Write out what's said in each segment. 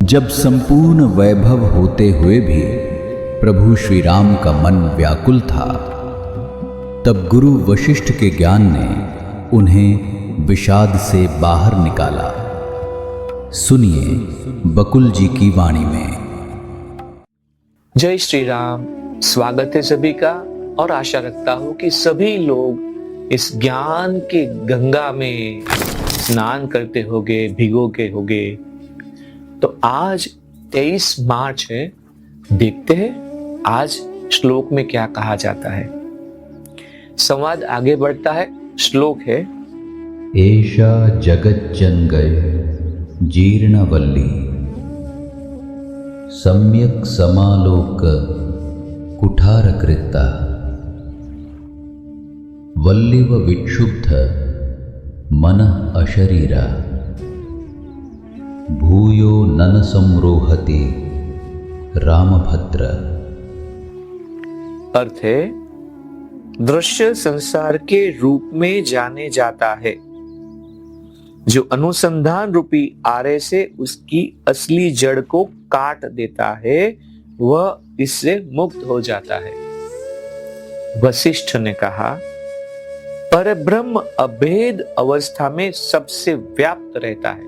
जब संपूर्ण वैभव होते हुए भी प्रभु श्री राम का मन व्याकुल था, तब गुरु वशिष्ठ के ज्ञान ने उन्हें विषाद से बाहर निकाला। सुनिए बकुल जी की वाणी में। जय श्री राम। स्वागत है सभी का और आशा रखता हूं कि सभी लोग इस ज्ञान के गंगा में स्नान करते होंगे, भिगोगे होंगे। तो आज 23 मार्च है। देखते हैं आज श्लोक में क्या कहा जाता है। संवाद आगे बढ़ता है। श्लोक है, एषा जगज्जनगय जीर्णवल्ली सम्यक समालोक कुठारकृता वल्लिव विक्षुब्ध मनः अशरीरा भूयो नन संरोहति रामभद्र। अर्थ है, दृश्य संसार के रूप में जाने जाता है। जो अनुसंधान रूपी आरे से उसकी असली जड़ को काट देता है, वह इससे मुक्त हो जाता है। वशिष्ठ ने कहा, परब्रह्म अभेद अवस्था में सबसे व्याप्त रहता है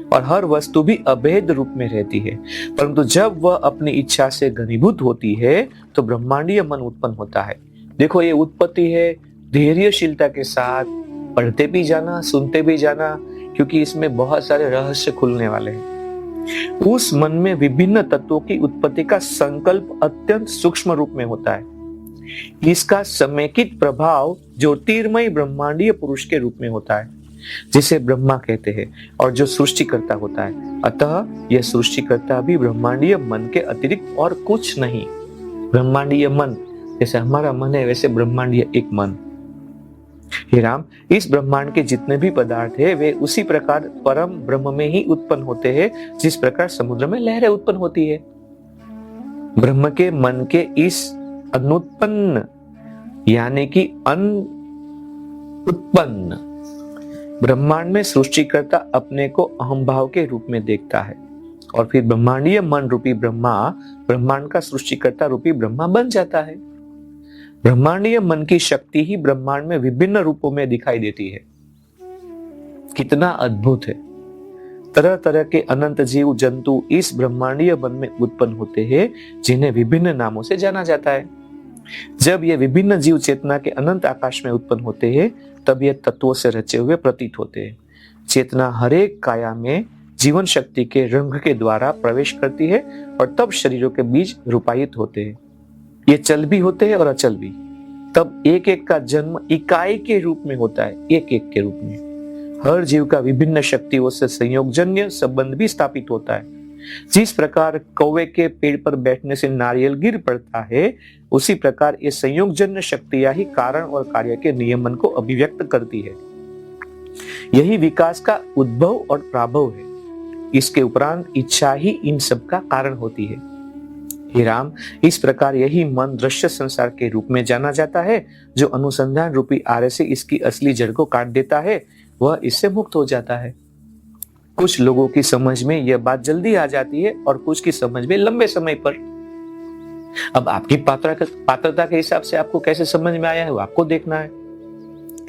और हर वस्तु भी अभेद रूप में रहती है, परंतु जब वह अपनी इच्छा से घनीभूत होती है तो ब्रह्मांडीय मन उत्पन्न होता है। देखो, ये उत्पत्ति है धैर्यशीलता के साथ पढ़ते भी जाना, सुनते भी जाना, क्योंकि इसमें बहुत सारे रहस्य खुलने वाले हैं। उस मन में विभिन्न तत्वों की उत्पत्ति का संकल्प अत्यंत सूक्ष्म रूप में होता है। इसका समेकित प्रभाव ज्योतिर्मय ब्रह्मांडीय पुरुष के रूप में होता है, जिसे ब्रह्मा कहते हैं, और जो सृष्टिकर्ता होता है। अतः यह सृष्टिकर्ता भी ब्रह्मांडीय मन के अतिरिक्त और कुछ नहीं। ब्रह्मांडीय मन, जैसे हमारा मन है वैसे ब्रह्मांडीय एक मन। हे राम, इस ब्रह्मांड के जितने भी पदार्थ है वे उसी प्रकार परम ब्रह्म में ही उत्पन्न होते हैं, जिस प्रकार समुद्र में लहरें उत्पन्न होती है। ब्रह्म के मन के इस अनुत्पन्न यानी कि अनुत्पन्न ब्रह्मांड में सृष्टिकर्ता अपने को अहम भाव के रूप में देखता है, और फिर ब्रह्मांडीय मन रूपी ब्रह्मा ब्रह्मांड का सृष्टिकर्ता रूपी ब्रह्मा बन जाता है। ब्रह्मांडीय मन की शक्ति ही ब्रह्मांड में विभिन्न रूपों में दिखाई देती है। कितना अद्भुत है। तरह तरह के अनंत जीव जंतु इस ब्रह्मांडीय मन में उत्पन्न होते हैं, जिन्हें विभिन्न नामों से जाना जाता है। जब ये विभिन्न जीव चेतना के अनंत आकाश में उत्पन्न होते हैं, तब ये तत्वों से रचे हुए प्रतीत होते हैं। चेतना हरेक काया में जीवन शक्ति के रंग के द्वारा प्रवेश करती है, और तब शरीरों के बीज रूपायित होते हैं। ये चल भी होते हैं और अचल भी। तब एक एक का जन्म इकाई के रूप में होता है, एक एक के रूप में। हर जीव का विभिन्न शक्तियों से संयोगजन्य संबंध भी स्थापित होता है। जिस प्रकार कौवे के पेड़ पर बैठने से नारियल गिर पड़ता है, उसी प्रकार ये संयोगजन्य शक्तियां ही कारण और कार्य के नियमन को अभिव्यक्त करती है। यही विकास का उद्भव और प्राभव है। इसके उपरांत इच्छा ही इन सब का कारण होती है। हे राम, इस प्रकार यही मन दृश्य संसार के रूप में जाना जाता है। जो अनुसंधान रूपी आरे से इसकी असली जड़ को काट देता है, वह इससे मुक्त हो जाता है। कुछ लोगों की समझ में यह बात जल्दी आ जाती है और कुछ की समझ में लंबे समय पर। अब आपकी पात्रता के हिसाब से आपको कैसे समझ में आया है, वो आपको देखना है।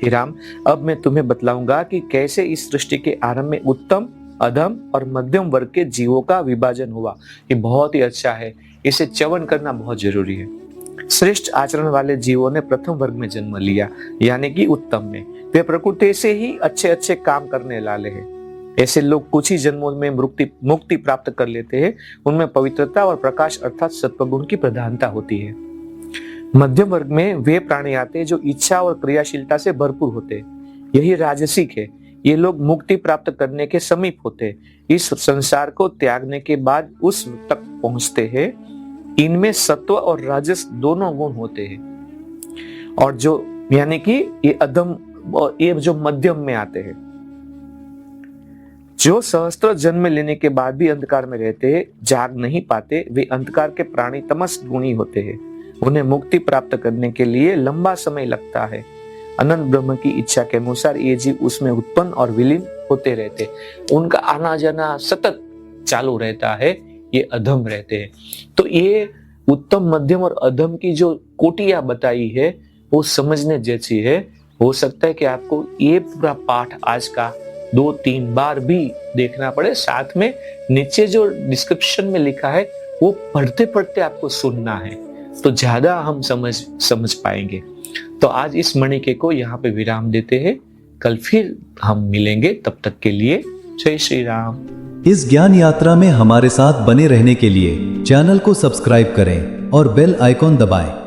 हे राम, अब मैं तुम्हें बतलाऊंगा कि कैसे इस सृष्टि के आरंभ में उत्तम, अधम और मध्यम वर्ग के जीवों का विभाजन हुआ। ये बहुत ही अच्छा है, इसे च्यवन करना बहुत जरूरी है। श्रेष्ठ आचरण वाले जीवों ने प्रथम वर्ग में जन्म लिया, यानी कि उत्तम में। वे प्रकृति से ही अच्छे अच्छे काम करने वाले हैं। ऐसे लोग कुछ ही जन्मों में मुक्ति प्राप्त कर लेते हैं। उनमें पवित्रता और प्रकाश अर्थात सत्वगुण की प्रधानता होती है। मध्यम वर्ग में वे प्राणी आते हैं जो इच्छा और क्रियाशीलता से भरपूर होते हैं। यही राजसिक है। ये लोग मुक्ति प्राप्त करने के समीप होते हैं। इस संसार को त्यागने के बाद उस तक पहुंचते हैं। इनमें सत्व और राजस दोनों गुण होते हैं, और जो यानी कि ये अधम और ये जो मध्यम में आते हैं। जो सहस्त्र जन्म लेने के बाद भी अंधकार में रहते हैं, जाग नहीं पाते, वे अंधकार के प्राणी तमस गुणी होते हैं। उन्हें मुक्ति प्राप्त करने के लिए लंबा समय लगता है। अनंत ब्रह्म की इच्छा के अनुसार ये जीव उसमें उत्पन्न और विलीन होते रहते। उनका आना जाना सतत चालू रहता है, ये अधम रहते हैं। तो ये उत्तम, मध्यम और अधम की जो कोटियां बताई है वो समझने जैसी है। हो सकता है कि आपको ये पूरा पाठ आज का 2-3 बार भी देखना पड़े, साथ में नीचे जो डिस्क्रिप्शन में लिखा है वो पढ़ते पढ़ते आपको सुनना है, तो ज्यादा हम समझ पाएंगे। तो आज इस मणिके को यहाँ पे विराम देते हैं, कल फिर हम मिलेंगे, तब तक के लिए जय श्री राम। इस ज्ञान यात्रा में हमारे साथ बने रहने के लिए चैनल को सब्सक्राइब करें और बेल आइकॉन दबाएं।